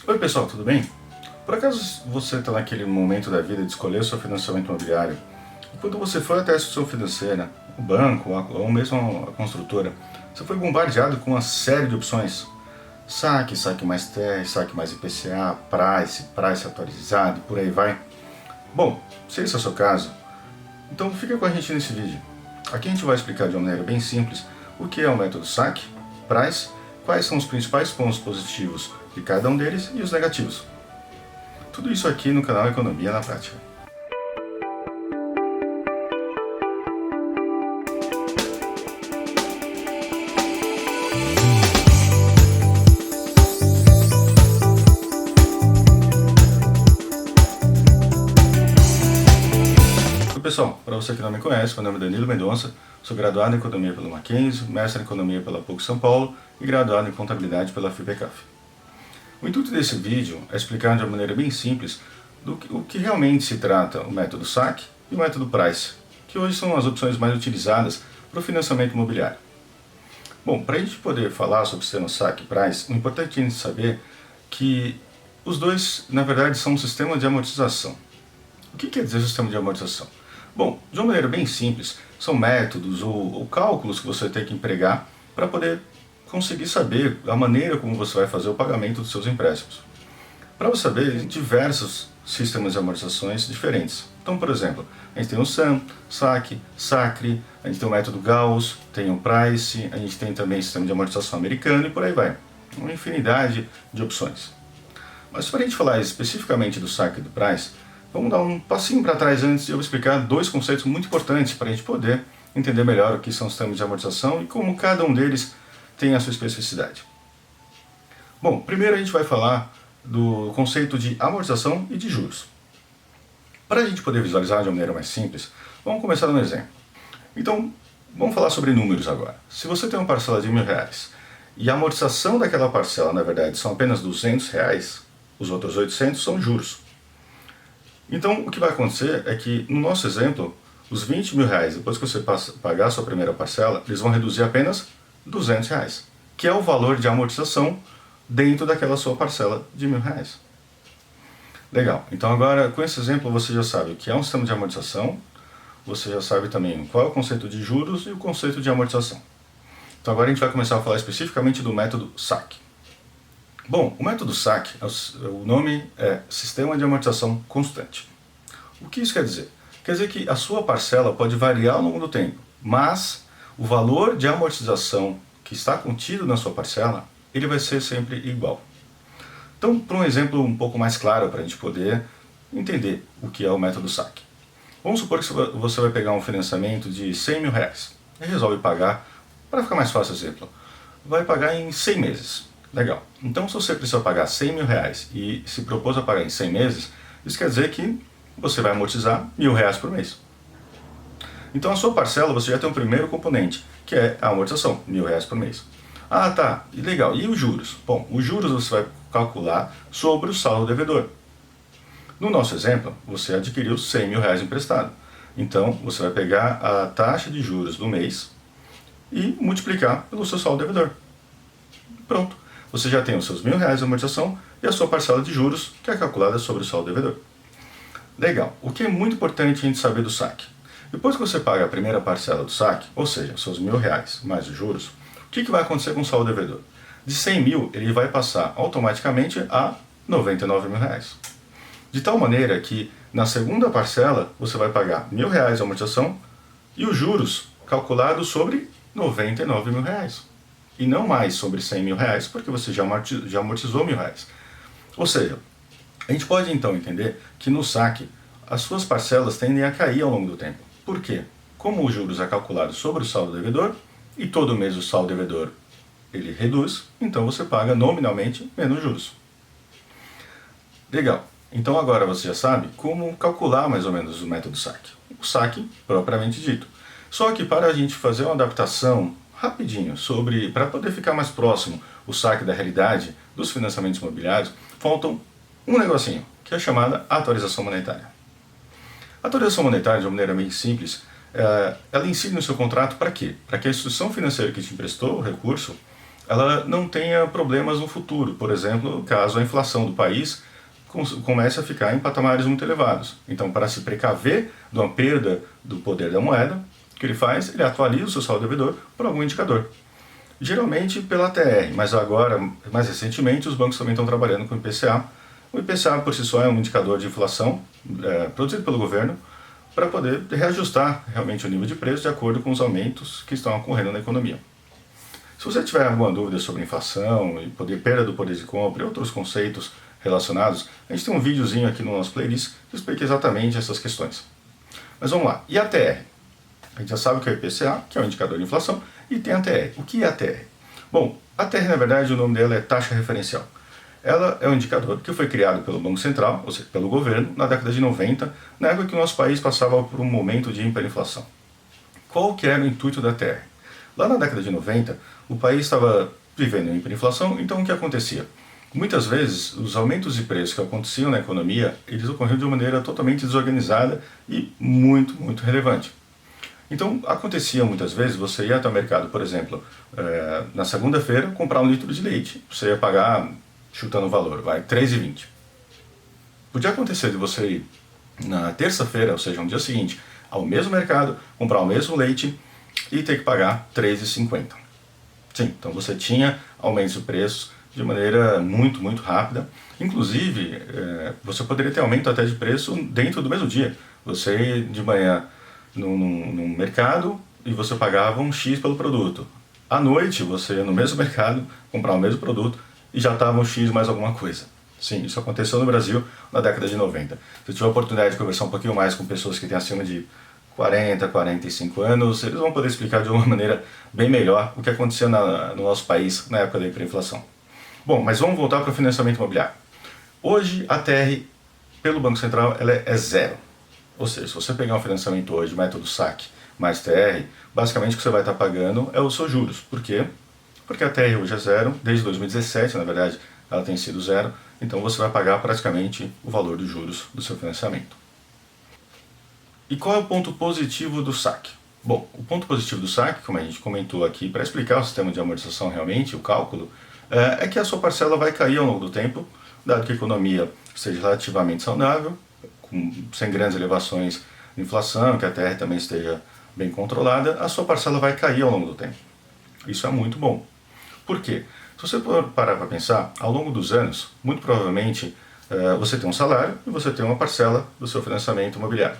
Oi pessoal, tudo bem? Por acaso você está naquele momento da vida de escolher o seu financiamento imobiliário e quando você foi até a instituição financeira, o banco ou mesmo a construtora, você foi bombardeado com uma série de opções? Saque, saque mais TR, saque mais IPCA, price atualizado e por aí vai. Bom, se esse é o seu caso, então fica com a gente nesse vídeo. Aqui a gente vai explicar de uma maneira bem simples o que é o método saque, price, quais são os principais pontos positivos de cada um deles e os negativos. Tudo isso aqui no canal Economia na Prática. Oi pessoal, para você que não me conhece, meu nome é Danilo Mendonça, sou graduado em Economia pelo Mackenzie, mestre em Economia pela PUC São Paulo e graduado em Contabilidade pela FIPECAF. O intuito desse vídeo é explicar de uma maneira bem simples o que realmente se trata o método saque e o método price, que hoje são as opções mais utilizadas para o financiamento imobiliário. Bom, para a gente poder falar sobre o sistema saque e price, o importante é a gente saber que os dois, na verdade, são um sistema de amortização. O que quer dizer sistema de amortização? Bom, de uma maneira bem simples, são métodos ou cálculos que você tem que empregar para poder conseguir saber a maneira como você vai fazer o pagamento dos seus empréstimos. Para você saber, existem diversos sistemas de amortizações diferentes. Então, por exemplo, a gente tem o SAM, saque, SACRE, a gente tem o método Gauss, tem o Price, a gente tem também o sistema de amortização americano e por aí vai. Uma infinidade de opções. Mas para a gente falar especificamente do saque e do Price, vamos dar um passinho para trás antes de eu explicar dois conceitos muito importantes para a gente poder entender melhor o que são os sistemas de amortização e como cada um deles tem a sua especificidade. Bom, primeiro a gente vai falar do conceito de amortização e de juros. Para a gente poder visualizar de uma maneira mais simples, vamos começar no exemplo. Então, vamos falar sobre números agora. Se você tem uma parcela de R$1.000 e a amortização daquela parcela, na verdade, são apenas R$200, os outros 800 são juros. Então, o que vai acontecer é que, no nosso exemplo, os R$20.000, depois que você pagar a sua primeira parcela, eles vão reduzir apenas R$200, que é o valor de amortização dentro daquela sua parcela de R$1.000. Legal, então agora com esse exemplo você já sabe o que é um sistema de amortização, você já sabe também qual é o conceito de juros e o conceito de amortização. Então agora a gente vai começar a falar especificamente do método SAC. Bom, o método SAC, o nome é Sistema de Amortização Constante. O que isso quer dizer? Quer dizer que a sua parcela pode variar ao longo do tempo, mas o valor de amortização que está contido na sua parcela, ele vai ser sempre igual. Então, para um exemplo um pouco mais claro, para a gente poder entender o que é o método SAC. Vamos supor que você vai pegar um financiamento de R$100.000 e resolve pagar, para ficar mais fácil o exemplo, vai pagar em 100 meses. Legal. Então, se você precisa pagar R$100.000 e se propôs a pagar em 100 meses, isso quer dizer que você vai amortizar R$1.000 por mês. Então, a sua parcela, você já tem um primeiro componente, que é a amortização, R$1.000 por mês. Ah, tá, legal. E os juros? Bom, os juros você vai calcular sobre o saldo devedor. No nosso exemplo, você adquiriu R$100.000 emprestado. Então, você vai pegar a taxa de juros do mês e multiplicar pelo seu saldo devedor. Pronto. Você já tem os seus R$1.000 de amortização e a sua parcela de juros, que é calculada sobre o saldo devedor. Legal. O que é muito importante a gente saber do saque? Depois que você paga a primeira parcela do saque, ou seja, os seus R$1.000 mais os juros, o que vai acontecer com o saldo devedor? De 100 mil, ele vai passar automaticamente a R$99.000. De tal maneira que, na segunda parcela, você vai pagar R$1.000 de amortização e os juros calculados sobre R$99.000. E não mais sobre R$100.000, porque você já amortizou R$1.000. Ou seja, a gente pode então entender que no saque, as suas parcelas tendem a cair ao longo do tempo. Por quê? Como os juros é calculado sobre o saldo devedor, e todo mês o saldo devedor ele reduz, então você paga nominalmente menos juros. Legal. Então agora você já sabe como calcular mais ou menos o método saque. O saque propriamente dito. Só que para a gente fazer uma adaptação rapidinho para poder ficar mais próximo o saque da realidade dos financiamentos imobiliários, faltam um negocinho, que é a chamada atualização monetária. A atualização monetária, de uma maneira bem simples, ela incide no seu contrato para quê? Para que a instituição financeira que te emprestou o recurso, ela não tenha problemas no futuro. Por exemplo, caso a inflação do país comece a ficar em patamares muito elevados. Então, para se precaver de uma perda do poder da moeda, o que ele faz? Ele atualiza o seu saldo devedor por algum indicador. Geralmente pela ATR, mas agora, mais recentemente, os bancos também estão trabalhando com o IPCA. O IPCA, por si só, é um indicador de inflação produzido pelo governo para poder reajustar realmente o nível de preço de acordo com os aumentos que estão ocorrendo na economia. Se você tiver alguma dúvida sobre inflação e perda do poder de compra e outros conceitos relacionados, a gente tem um videozinho aqui no nosso playlist que explica exatamente essas questões. Mas vamos lá, e a TR? A gente já sabe que é o IPCA, que é o indicador de inflação, e tem a TR. O que é a TR? Bom, a TR, na verdade, o nome dela é taxa referencial. Ela é um indicador que foi criado pelo Banco Central, ou seja, pelo governo, na década de 90, na época que o nosso país passava por um momento de hiperinflação. Qual que era o intuito da TR? Lá na década de 90, o país estava vivendo em hiperinflação, então o que acontecia? Muitas vezes, os aumentos de preços que aconteciam na economia, eles ocorriam de uma maneira totalmente desorganizada e muito, muito relevante. Então, acontecia muitas vezes, você ia até o mercado, por exemplo, na segunda-feira, comprar 1 litro de leite. Você ia pagar, chutando o valor, vai, R$3,20. Podia acontecer de você ir na terça-feira, ou seja, no dia seguinte, ao mesmo mercado, comprar o mesmo leite e ter que pagar R$3,50. Sim, então você tinha aumentos de preços de maneira muito, muito rápida. Inclusive, você poderia ter aumento até de preço dentro do mesmo dia. Você ia de manhã num mercado e você pagava um X pelo produto. À noite, você ia no mesmo mercado comprar o mesmo produto e já estava um X mais alguma coisa. Sim, isso aconteceu no Brasil na década de 90. Se eu tiver a oportunidade de conversar um pouquinho mais com pessoas que têm acima de 40, 45 anos, eles vão poder explicar de uma maneira bem melhor o que acontecia no nosso país na época da hiperinflação. Bom, mas vamos voltar para o financiamento imobiliário. Hoje, a TR, pelo Banco Central, ela é zero. Ou seja, se você pegar um financiamento hoje, método saque mais TR, basicamente o que você vai estar pagando é os seus juros. Por quê? Porque a TR hoje é zero, desde 2017, na verdade, ela tem sido zero, então você vai pagar praticamente o valor dos juros do seu financiamento. E qual é o ponto positivo do saque? Bom, o ponto positivo do saque, como a gente comentou aqui, para explicar o sistema de amortização realmente, o cálculo, é que a sua parcela vai cair ao longo do tempo, dado que a economia seja relativamente saudável, sem grandes elevações de inflação, que a TR também esteja bem controlada, a sua parcela vai cair ao longo do tempo. Isso é muito bom. Por quê? Se você parar para pensar, ao longo dos anos, muito provavelmente você tem um salário e você tem uma parcela do seu financiamento imobiliário.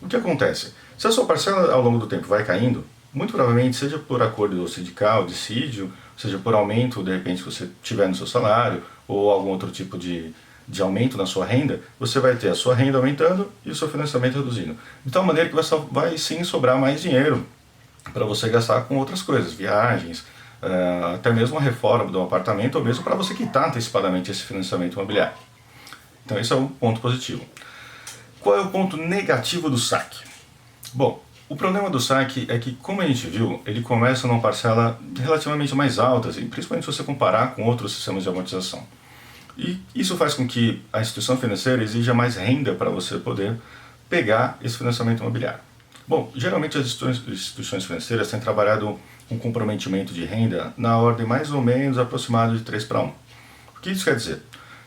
O que acontece? Se a sua parcela ao longo do tempo vai caindo, muito provavelmente, seja por acordo sindical, dissídio, seja por aumento, de repente, que você tiver no seu salário, ou algum outro tipo de aumento na sua renda, você vai ter a sua renda aumentando e o seu financiamento reduzindo. De tal maneira que vai sim sobrar mais dinheiro para você gastar com outras coisas, viagens, até mesmo a reforma do apartamento, ou mesmo para você quitar antecipadamente esse financiamento imobiliário. Então esse é o ponto positivo. Qual é o ponto negativo do saque? Bom, o problema do saque é que, como a gente viu, ele começa numa parcela relativamente mais alta, e principalmente se você comparar com outros sistemas de amortização. E isso faz com que a instituição financeira exija mais renda para você poder pegar esse financiamento imobiliário. Bom, geralmente as instituições financeiras têm trabalhado um comprometimento de renda na ordem mais ou menos aproximada de 3:1. O que isso quer dizer?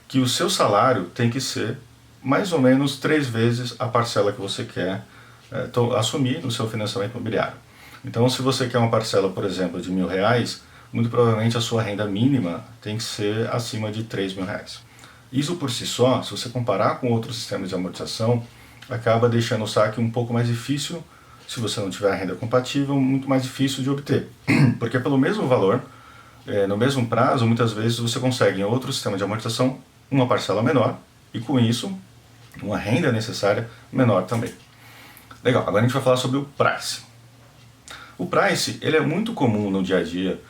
Que o seu salário tem que ser mais ou menos 3 vezes a parcela que você quer assumir no seu financiamento imobiliário. Então, se você quer uma parcela, por exemplo, de R$1.000, muito provavelmente a sua renda mínima tem que ser acima de R$3.000. Isso por si só, se você comparar com outros sistemas de amortização, acaba deixando o saque um pouco mais difícil, se você não tiver a renda compatível, muito mais difícil de obter. Porque pelo mesmo valor, no mesmo prazo, muitas vezes você consegue em outro sistema de amortização uma parcela menor e com isso uma renda necessária menor também. Legal, agora a gente vai falar sobre o price. O price ele é muito comum no dia a dia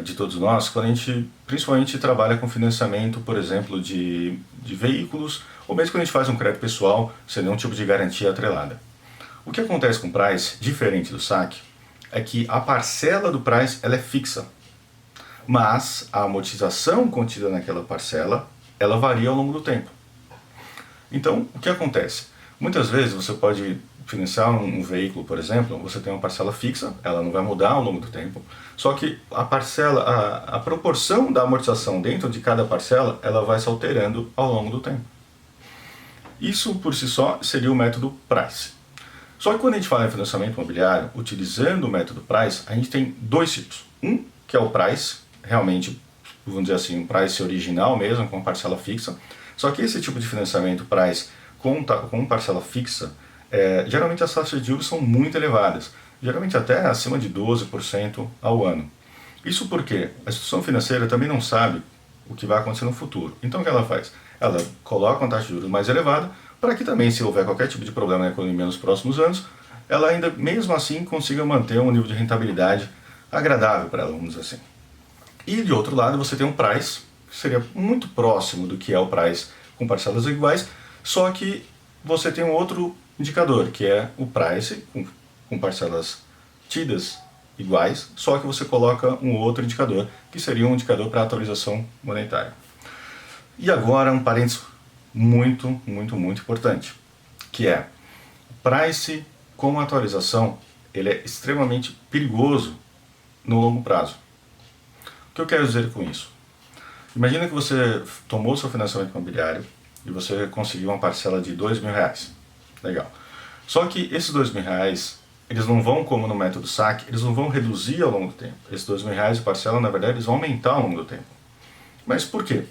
de todos nós, quando a gente principalmente trabalha com financiamento, por exemplo, de veículos, ou mesmo quando a gente faz um crédito pessoal sem nenhum tipo de garantia atrelada. O que acontece com o price, diferente do saque, é que a parcela do price ela é fixa, mas a amortização contida naquela parcela, ela varia ao longo do tempo. Então, o que acontece? Muitas vezes você pode financiar um veículo, por exemplo, você tem uma parcela fixa, ela não vai mudar ao longo do tempo, só que a parcela, a proporção da amortização dentro de cada parcela, ela vai se alterando ao longo do tempo. Isso por si só seria o método Price. Só que quando a gente fala em financiamento imobiliário, utilizando o método Price, a gente tem dois tipos. Um, que é o Price, realmente, vamos dizer assim, um Price original mesmo, com parcela fixa. Só que esse tipo de financiamento Price com parcela fixa, geralmente as taxas de juros são muito elevadas, geralmente até acima de 12% ao ano. Isso porque a instituição financeira também não sabe o que vai acontecer no futuro. Então o que ela faz? Ela coloca uma taxa de juros mais elevada, para que também, se houver qualquer tipo de problema na economia nos próximos anos, ela ainda, mesmo assim, consiga manter um nível de rentabilidade agradável para ela, vamos dizer assim. E, de outro lado, você tem um Price, que seria muito próximo do que é o Price com parcelas iguais, só que você tem um outro indicador, que é o Price com parcelas tidas iguais, só que você coloca um outro indicador, que seria um indicador para atualização monetária. E agora um parênteses muito importante, que é o Price com atualização, ele é extremamente perigoso no longo prazo. O que eu quero dizer com isso? Imagina que você tomou seu financiamento imobiliário e você conseguiu uma parcela de R$2.000. Legal. Só que esses R$2.000, eles não vão, como no método saque, eles não vão reduzir ao longo do tempo. Esses R$2.000 de parcela, na verdade, eles vão aumentar ao longo do tempo. Mas por quê?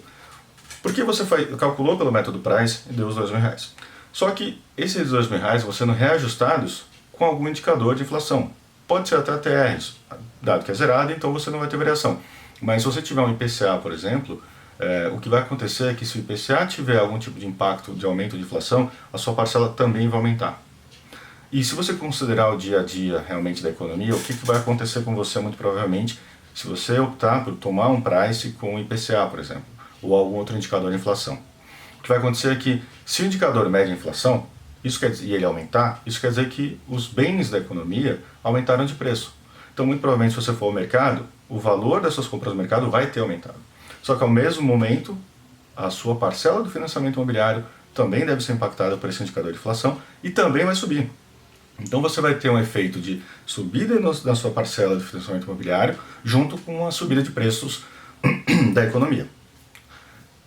Porque você calculou pelo método Price e deu os R$2.000. Só que esses R$2.000 vão sendo reajustados com algum indicador de inflação. Pode ser até TRs, dado que é zerado, então você não vai ter variação. Mas se você tiver um IPCA, por exemplo, o que vai acontecer é que se o IPCA tiver algum tipo de impacto de aumento de inflação, a sua parcela também vai aumentar. E se você considerar o dia a dia realmente da economia, o que vai acontecer com você muito provavelmente se você optar por tomar um Price com IPCA, por exemplo, ou algum outro indicador de inflação. O que vai acontecer é que se o indicador mede a inflação, isso quer dizer, e ele aumentar, isso quer dizer que os bens da economia aumentaram de preço. Então, muito provavelmente, se você for ao mercado, o valor das suas compras no mercado vai ter aumentado. Só que, ao mesmo momento, a sua parcela do financiamento imobiliário também deve ser impactada por esse indicador de inflação e também vai subir. Então, você vai ter um efeito de subida na sua parcela de financiamento imobiliário junto com a subida de preços da economia.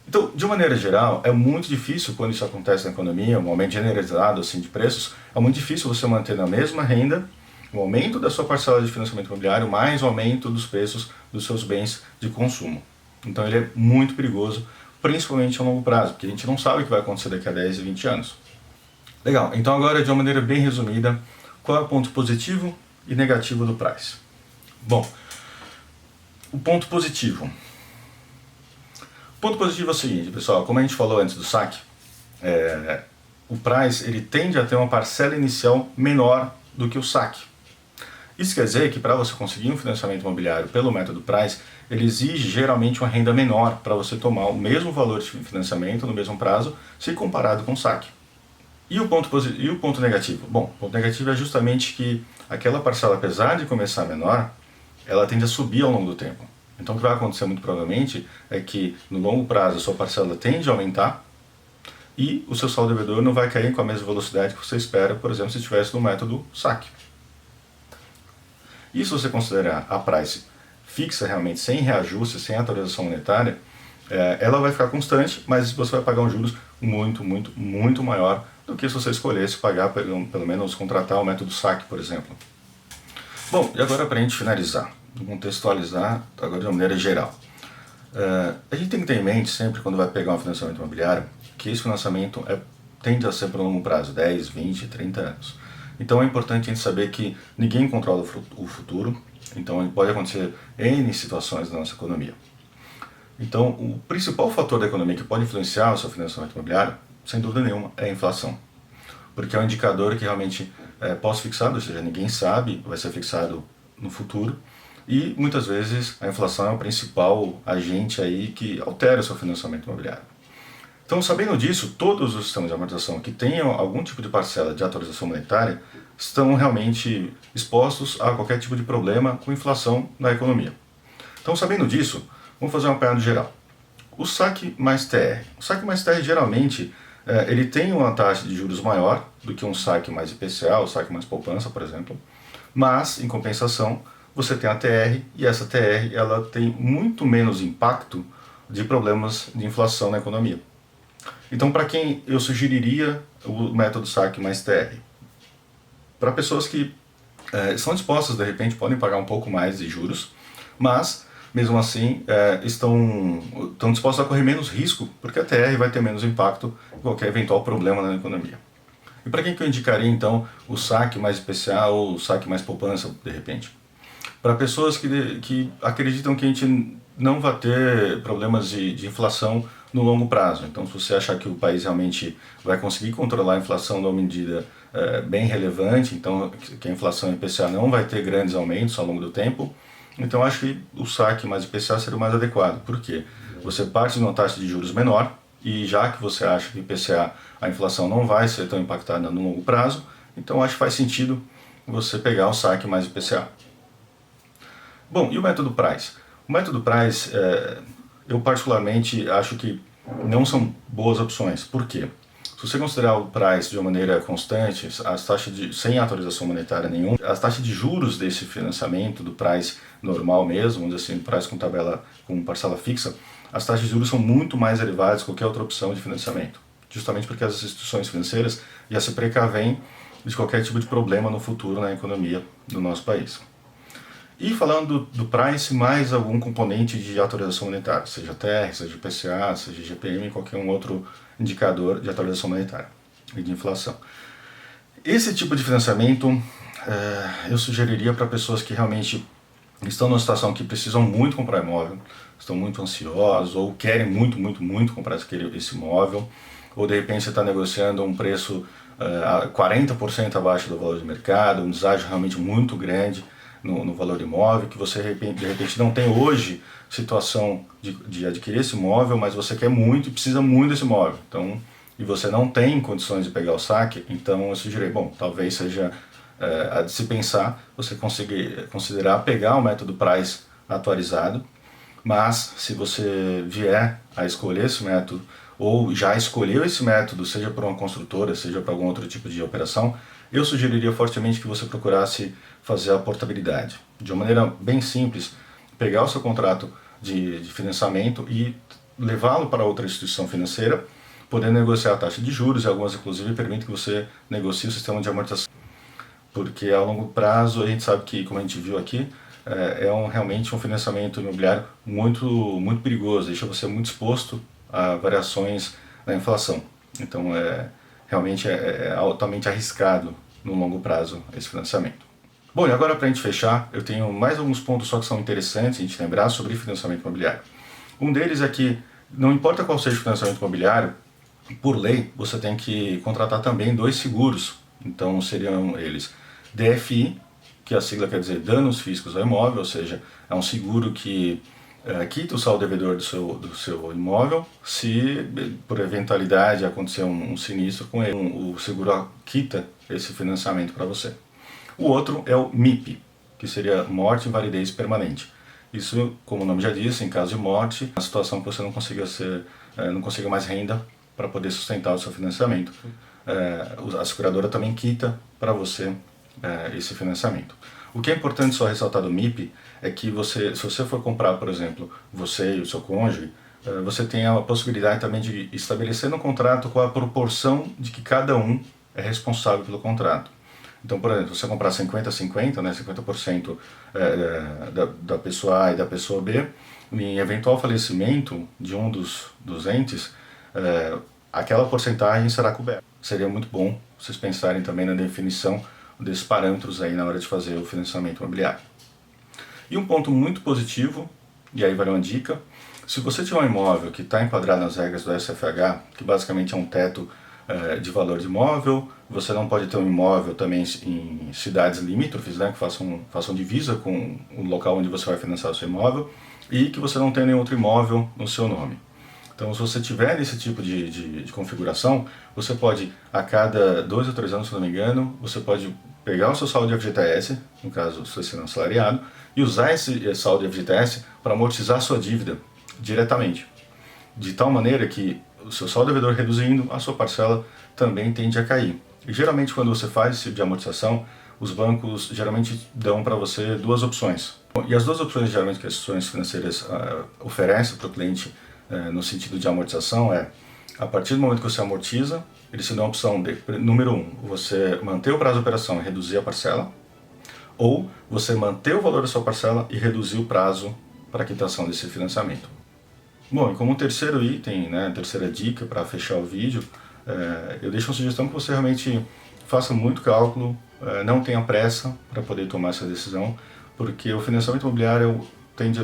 Então, de maneira geral, é muito difícil quando isso acontece na economia, um aumento generalizado assim, de preços, é muito difícil você manter na mesma renda o aumento da sua parcela de financiamento imobiliário mais o aumento dos preços dos seus bens de consumo. Então ele é muito perigoso, principalmente a longo prazo, porque a gente não sabe o que vai acontecer daqui a 10 e 20 anos. Legal, então agora de uma maneira bem resumida, qual é o ponto positivo e negativo do Price? Bom, o ponto positivo. O ponto positivo é o seguinte, pessoal, como a gente falou antes do saque, o Price ele tende a ter uma parcela inicial menor do que o saque. Isso quer dizer que para você conseguir um financiamento imobiliário pelo método Price, ele exige geralmente uma renda menor para você tomar o mesmo valor de financiamento no mesmo prazo, se comparado com o saque. E o ponto negativo? Bom, o ponto negativo é justamente que aquela parcela, apesar de começar menor, ela tende a subir ao longo do tempo. Então o que vai acontecer muito provavelmente é que no longo prazo a sua parcela tende a aumentar e o seu saldo devedor não vai cair com a mesma velocidade que você espera, por exemplo, se estivesse no método saque. E se você considerar a Price fixa realmente, sem reajuste, sem atualização monetária, ela vai ficar constante, mas você vai pagar um juros muito maior do que se você escolhesse pagar, pelo menos contratar o método saque, por exemplo. Bom, e agora para a gente finalizar, contextualizar agora de uma maneira geral. A gente tem que ter em mente sempre, quando vai pegar um financiamento imobiliário, que esse financiamento tende a ser por um longo prazo, 10, 20, 30 anos. Então é importante a gente saber que ninguém controla o futuro, então pode acontecer N situações na nossa economia. Então o principal fator da economia que pode influenciar o seu financiamento imobiliário, sem dúvida nenhuma, é a inflação. Porque é um indicador que realmente é pós-fixado, ou seja, ninguém sabe, vai ser fixado no futuro, e muitas vezes a inflação é o principal agente aí que altera o seu financiamento imobiliário. Então, sabendo disso, todos os sistemas de amortização que tenham algum tipo de parcela de atualização monetária estão realmente expostos a qualquer tipo de problema com inflação na economia. Então, sabendo disso, vamos fazer uma apanhado geral. O saque mais TR. O saque mais TR geralmente ele tem uma taxa de juros maior do que um saque mais IPCA, ou saque mais poupança, por exemplo, mas, em compensação, você tem a TR, e essa TR ela tem muito menos impacto de problemas de inflação na economia. Então, para quem eu sugeriria o método saque mais TR? Para pessoas que são dispostas, de repente, podem pagar um pouco mais de juros, mas, mesmo assim, estão dispostas a correr menos risco, porque a TR vai ter menos impacto em qualquer eventual problema na economia. E para quem que eu indicaria, então, o saque mais especial ou o saque mais poupança, de repente? Para pessoas que acreditam que a gente não vai ter problemas de inflação no longo prazo. Então, se você achar que o país realmente vai conseguir controlar a inflação numa medida bem relevante, então que a inflação IPCA não vai ter grandes aumentos ao longo do tempo, então acho que o saque mais IPCA seria o mais adequado. Por quê? Você parte de uma taxa de juros menor, e já que você acha que o IPCA, a inflação não vai ser tão impactada no longo prazo, então acho que faz sentido você pegar o saque mais IPCA. Bom, e o método Price? O método Price, eu particularmente acho que não são boas opções. Por quê? Se você considerar o Price de uma maneira constante, as taxas sem atualização monetária nenhuma, as taxas de juros desse financiamento, do Price normal mesmo, vamos dizer assim, Price com tabela, com parcela fixa, as taxas de juros são muito mais elevadas que qualquer outra opção de financiamento. Justamente porque as instituições financeiras já se precavêm de qualquer tipo de problema no futuro na economia do nosso país. E falando do Price, mais algum componente de atualização monetária, seja TR, seja IPCA, seja IGPM, qualquer um outro indicador de atualização monetária e de inflação. Esse tipo de financiamento eu sugeriria para pessoas que realmente estão numa situação que precisam muito comprar imóvel, estão muito ansiosos ou querem muito comprar esse imóvel, ou de repente você está negociando um preço 40% abaixo do valor de mercado, um deságio realmente muito grande no valor imóvel, que você de repente não tem hoje situação de adquirir esse imóvel, mas você quer muito e precisa muito desse imóvel. Então, e você não tem condições de pegar o saque, então eu sugeri, bom, talvez seja a de se pensar, você conseguir considerar pegar o método Price atualizado, mas se você vier a escolher esse método, ou já escolheu esse método, seja por uma construtora, seja para algum outro tipo de operação, eu sugeriria fortemente que você procurasse fazer a portabilidade. De uma maneira bem simples, pegar o seu contrato de financiamento e levá-lo para outra instituição financeira, podendo negociar a taxa de juros, e algumas inclusive permitem que você negocie o sistema de amortização. Porque a longo prazo a gente sabe que, como a gente viu aqui, realmente um financiamento imobiliário muito perigoso, deixa você muito exposto a variações na inflação. Então realmente é altamente arriscado no longo prazo esse financiamento. Bom, e agora para a gente fechar, eu tenho mais alguns pontos só que são interessantes a gente lembrar sobre financiamento imobiliário. Um deles é que, não importa qual seja o financiamento imobiliário, por lei você tem que contratar também 2 seguros. Então seriam eles DFI, que a sigla quer dizer danos físicos ao imóvel, ou seja, é um seguro que quita o saldo devedor do seu imóvel se por eventualidade acontecer um sinistro com ele. O seguro quita esse financiamento para você. O outro é o MIP, que seria morte e invalidez permanente. Isso, como o nome já diz, em caso de morte, a situação que você não consiga mais renda para poder sustentar o seu financiamento. A seguradora também quita para você esse financiamento. O que é importante só ressaltar do MIP é que se você for comprar, por exemplo, você e o seu cônjuge, você tem a possibilidade também de estabelecer no contrato qual a proporção de que cada um é responsável pelo contrato. Então, por exemplo, se você comprar 50-50, né, 50% da pessoa A e da pessoa B, em eventual falecimento de um dos entes, aquela porcentagem será coberta. Seria muito bom vocês pensarem também na definição desses parâmetros aí na hora de fazer o financiamento imobiliário. E um ponto muito positivo, e aí vale uma dica, se você tiver um imóvel que está enquadrado nas regras do SFH, que basicamente é um teto de valor de imóvel, você não pode ter um imóvel também em cidades limítrofes, né, que façam divisa com o local onde você vai financiar o seu imóvel, e que você não tenha nenhum outro imóvel no seu nome. Então, se você tiver esse tipo de configuração, você pode, a cada 2 ou 3 anos, se não me engano, você pode pegar o seu saldo de FGTS, no caso, se você não é assalariado, e usar esse saldo de FGTS para amortizar a sua dívida diretamente. De tal maneira que o seu saldo devedor reduzindo, a sua parcela também tende a cair. E geralmente quando você faz esse tipo de amortização, os bancos geralmente dão para você duas opções. E as duas opções geralmente que as instituições financeiras oferecem para o cliente no sentido de amortização é, a partir do momento que você amortiza, eles te dão a opção de, número 1, você manter o prazo de operação e reduzir a parcela, ou você manter o valor da sua parcela e reduzir o prazo para a quitação desse financiamento. Bom, e como terceiro item, terceira dica para fechar o vídeo, eu deixo uma sugestão que você realmente faça muito cálculo, não tenha pressa para poder tomar essa decisão, porque o financiamento imobiliário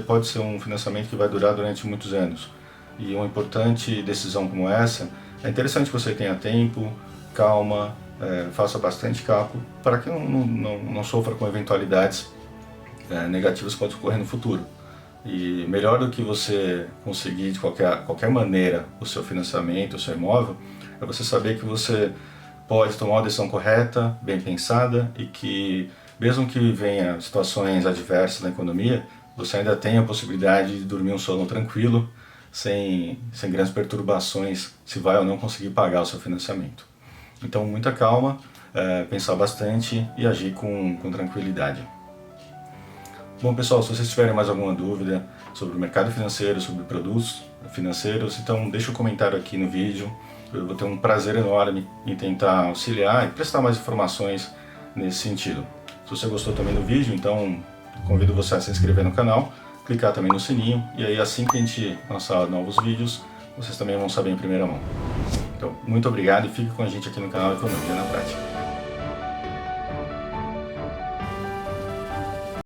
pode ser um financiamento que vai durar durante muitos anos. E uma importante decisão como essa, é interessante que você tenha tempo, calma, faça bastante cálculo, para que não sofra com eventualidades negativas que podem ocorrer no futuro. E melhor do que você conseguir de qualquer maneira o seu financiamento, o seu imóvel, é você saber que você pode tomar uma decisão correta, bem pensada, e que mesmo que venha situações adversas na economia, você ainda tem a possibilidade de dormir um sono tranquilo, sem grandes perturbações, se vai ou não conseguir pagar o seu financiamento. Então, muita calma, pensar bastante e agir com tranquilidade. Bom, pessoal, se vocês tiverem mais alguma dúvida sobre o mercado financeiro, sobre produtos financeiros, então deixa um comentário aqui no vídeo. Eu vou ter um prazer enorme em tentar auxiliar e prestar mais informações nesse sentido. Se você gostou também do vídeo, então convido você a se inscrever no canal, clicar também no sininho, e aí assim que a gente lançar novos vídeos, vocês também vão saber em primeira mão. Então, muito obrigado e fique com a gente aqui no canal Economia na Prática.